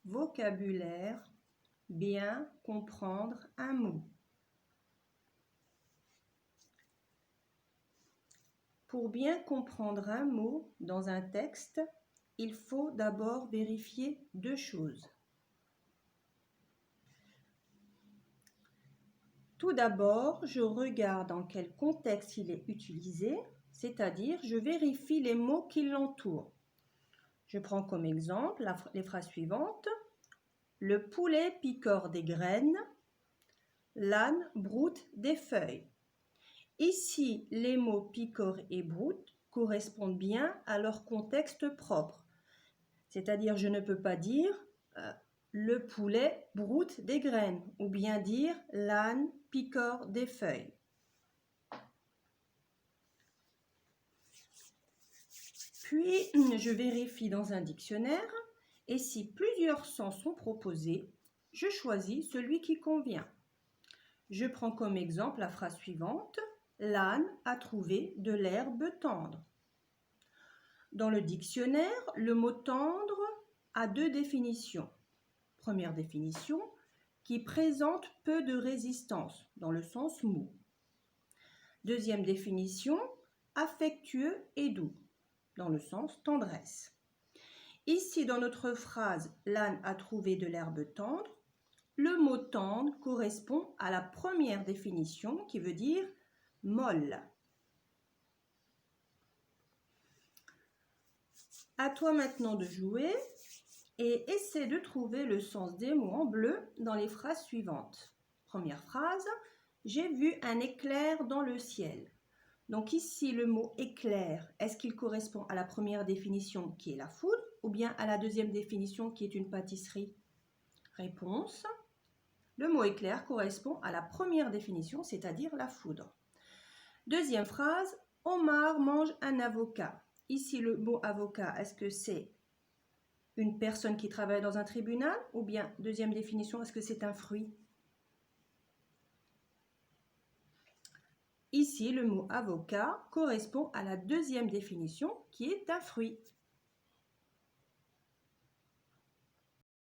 vocabulaire, bien comprendre un mot. Pour bien comprendre un mot dans un texte, il faut d'abord vérifier deux choses. Tout d'abord, je regarde dans quel contexte il est utilisé, c'est-à-dire je vérifie les mots qui l'entourent. Je prends comme exemple les phrases suivantes. Le poulet picore des graines, l'âne broute des feuilles. Ici, les mots picore et broute correspondent bien à leur contexte propre. C'est-à-dire, je ne peux pas dire le poulet broute des graines ou bien dire l'âne picore des feuilles. Puis, je vérifie dans un dictionnaire et si plusieurs sens sont proposés, je choisis celui qui convient. Je prends comme exemple la phrase suivante. L'âne a trouvé de l'herbe tendre. Dans le dictionnaire, le mot tendre a deux définitions. Première définition, qui présente peu de résistance, dans le sens mou. Deuxième définition, affectueux et doux, dans le sens tendresse. Ici, dans notre phrase « l'âne a trouvé de l'herbe tendre », le mot tendre correspond à la première définition qui veut dire molle. À toi maintenant de jouer et essaie de trouver le sens des mots en bleu dans les phrases suivantes. Première phrase, j'ai vu un éclair dans le ciel. Donc ici, le mot éclair, est-ce qu'il correspond à la première définition qui est la foudre ou bien à la deuxième définition qui est une pâtisserie? Réponse, le mot éclair correspond à la première définition, c'est-à-dire la foudre. Deuxième phrase, Omar mange un avocat. Ici, le mot avocat, est-ce que c'est une personne qui travaille dans un tribunal ou bien, deuxième définition, est-ce que c'est un fruit? Ici, le mot avocat correspond à la deuxième définition qui est un fruit.